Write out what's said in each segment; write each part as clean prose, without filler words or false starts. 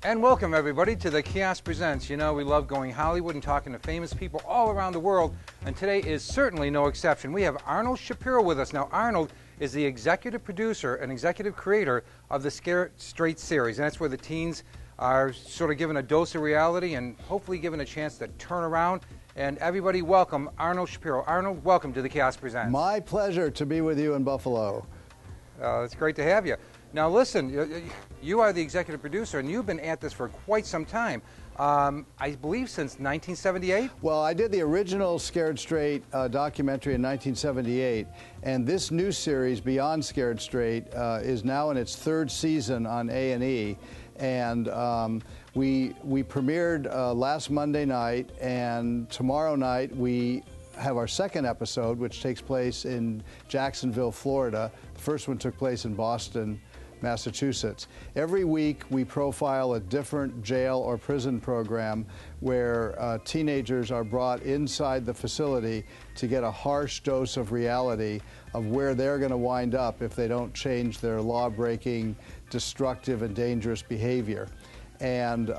And welcome, everybody, to the Kiosk Presents. You know, we love going Hollywood and talking to famous people all around the world, and today is certainly no exception. We have Arnold Shapiro with us. Now, Arnold is the executive producer and executive creator of the Scared Straight series, and that's where the teens are sort of given a dose of reality and hopefully given a chance to turn around. And everybody, welcome Arnold Shapiro. Arnold, welcome to the Kiosk Presents. My pleasure to be with you in Buffalo. It's great to have you. Now listen, you are the executive producer, and you've been at this for quite some time. I believe since 1978? Well, I did the original Scared Straight documentary in 1978, and this new series, Beyond Scared Straight, is now in its third season on A&E. And we premiered last Monday night, and tomorrow night we have our second episode, which takes place in Jacksonville, Florida. The first one took place in Boston, Massachusetts. Every week we profile a different jail or prison program where teenagers are brought inside the facility to get a harsh dose of reality of where they're going to wind up if they don't change their law-breaking, destructive and dangerous behavior. And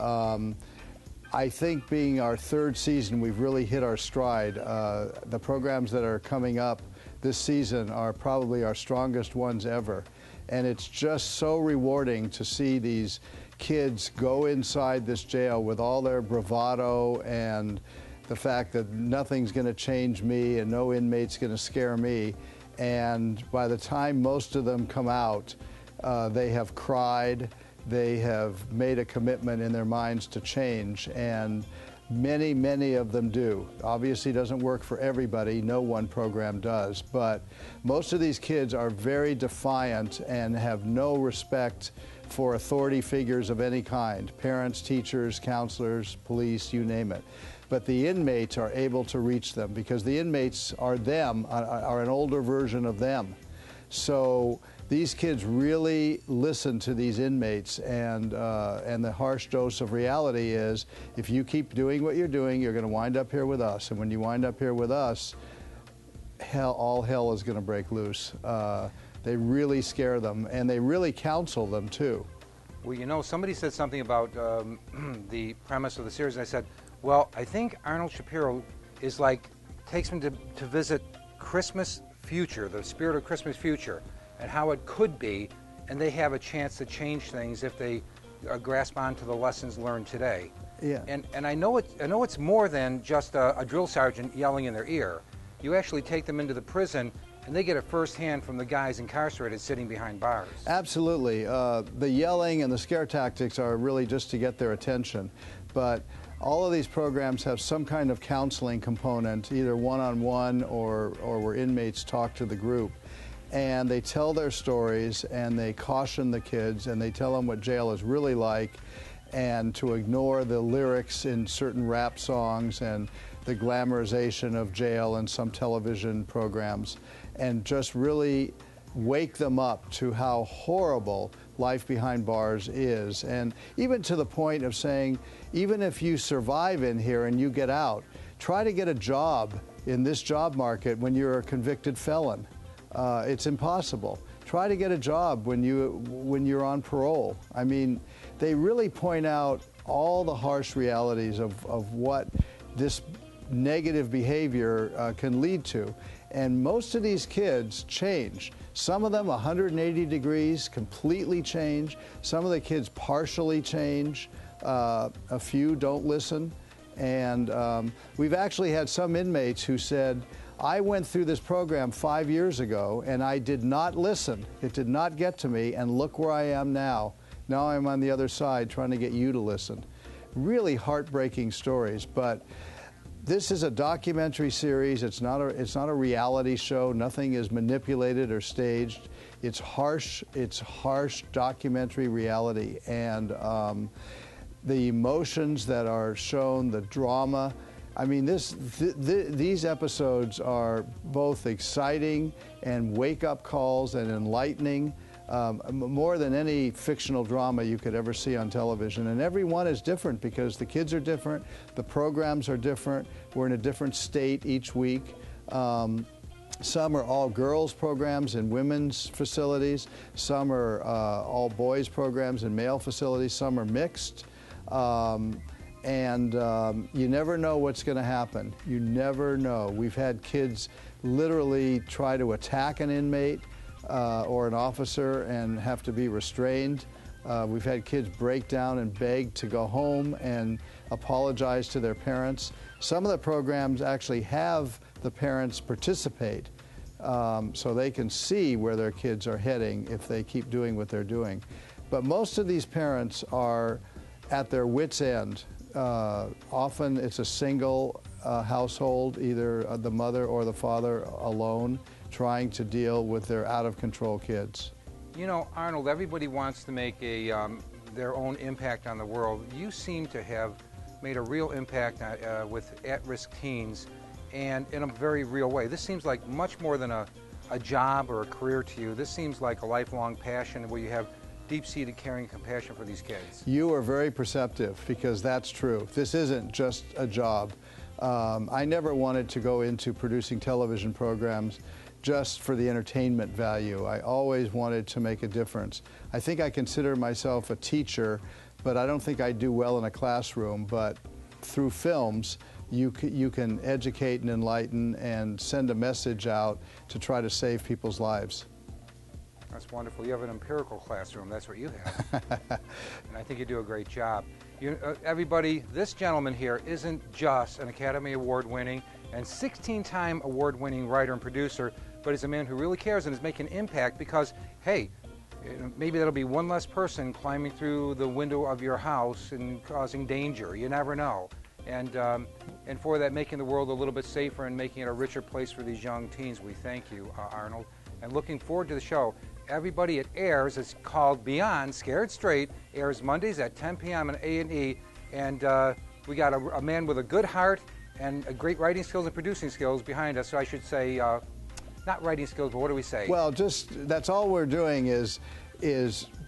I think being our third season, we've really hit our stride. The programs that are coming up this season are probably our strongest ones ever. And it's just so rewarding to see these kids go inside this jail with all their bravado and the fact that nothing's going to change me and no inmate's going to scare me. And by the time most of them come out, they have cried, they have made a commitment in their minds to change, and many, many of them do. Obviously, it doesn't work for everybody. No one program does. But most of these kids are very defiant and have no respect for authority figures of any kind, parents, teachers, counselors, police, you name it. But the inmates are able to reach them because the inmates are them, are an older version of them. So these kids really listen to these inmates, and the harsh dose of reality is, if you keep doing what you're doing, you're going to wind up here with us. And when you wind up here with us, all hell is going to break loose. They really scare them, and they really counsel them, too. Well, you know, somebody said something about the premise of the series, and I said, well, I think Arnold Shapiro is like, takes them to visit Christmas future, the spirit of Christmas future, and how it could be, and they have a chance to change things if they grasp on to the lessons learned today. Yeah. And I know it's more than just a drill sergeant yelling in their ear. You actually take them into the prison, and they get it firsthand from the guys incarcerated sitting behind bars. Absolutely. The yelling and the scare tactics are really just to get their attention, but all of these programs have some kind of counseling component, either one-on-one or where inmates talk to the group. And they tell their stories, and they caution the kids, and they tell them what jail is really like, and to ignore the lyrics in certain rap songs and the glamorization of jail in some television programs, and just really wake them up to how horrible life behind bars is. And even to the point of saying, even if you survive in here and you get out, try to get a job in this job market when you're a convicted felon. It's impossible. Try to get a job when you're on parole. I mean, they really point out all the harsh realities of what this negative behavior can lead to. And most of these kids change. Some of them 180 degrees, completely change. Some of the kids partially change. A few don't listen. And we've actually had some inmates who said, I went through this program 5 years ago and I did not listen. It did not get to me, and look where I am now. Now I'm on the other side trying to get you to listen. Really heartbreaking stories, but this is a documentary series. It's not a reality show. Nothing is manipulated or staged. It's harsh documentary reality, and the emotions that are shown, the drama. I mean, these episodes are both exciting and wake-up calls and enlightening, more than any fictional drama you could ever see on television. And every one is different because the kids are different, the programs are different, we're in a different state each week. Some are all girls programs in women's facilities, some are all boys programs in male facilities, some are mixed. You never know what's going to happen. You never know. We've had kids literally try to attack an inmate or an officer and have to be restrained. We've had kids break down and beg to go home and apologize to their parents. Some of the programs actually have the parents participate so they can see where their kids are heading if they keep doing what they're doing. But most of these parents are at their wits' end. Often it's a single household, either the mother or the father alone, trying to deal with their out-of-control kids. You know, Arnold, everybody wants to make their own impact on the world. You seem to have made a real impact with at-risk teens, and in a very real way. This seems like much more than a job or a career to you. This seems like a lifelong passion where you have deep-seated caring and compassion for these kids. You are very perceptive, because that's true. This isn't just a job. I never wanted to go into producing television programs just for the entertainment value. I always wanted to make a difference. I think I consider myself a teacher, but I don't think I do well in a classroom. But through films, you can educate and enlighten and send a message out to try to save people's lives. That's wonderful. You have an empirical classroom. That's what you have. And I think you do a great job. Everybody, this gentleman here isn't just an Academy Award-winning and 16-time award-winning writer and producer, but he's a man who really cares and is making an impact because, hey, maybe that'll be one less person climbing through the window of your house and causing danger. You never know. And for that, making the world a little bit safer and making it a richer place for these young teens, we thank you, Arnold. And looking forward to the show. Everybody, it airs. It's called Beyond Scared Straight. Airs Mondays at 10 p.m. on A&E. And we got a man with a good heart and great writing skills and producing skills behind us. So I should say, not writing skills, but what do we say? Well, that's all we're doing is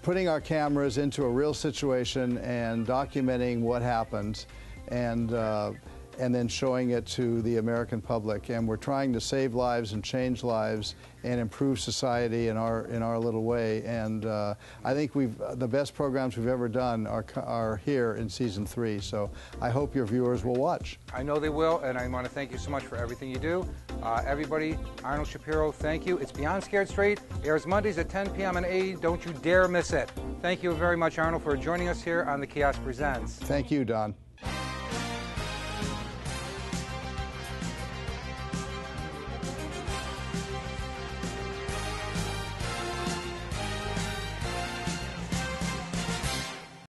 putting our cameras into a real situation and documenting what happens, and then showing it to the American public. And we're trying to save lives and change lives and improve society in our little way. And I think the best programs we've ever done are here in season 3. So I hope your viewers will watch. I know they will, and I want to thank you so much for everything you do. Everybody, Arnold Shapiro, thank you. It's Beyond Scared Straight. Airs Mondays at 10 p.m. on A. Don't you dare miss it. Thank you very much, Arnold, for joining us here on The Kiosk Presents. Thank you, Don.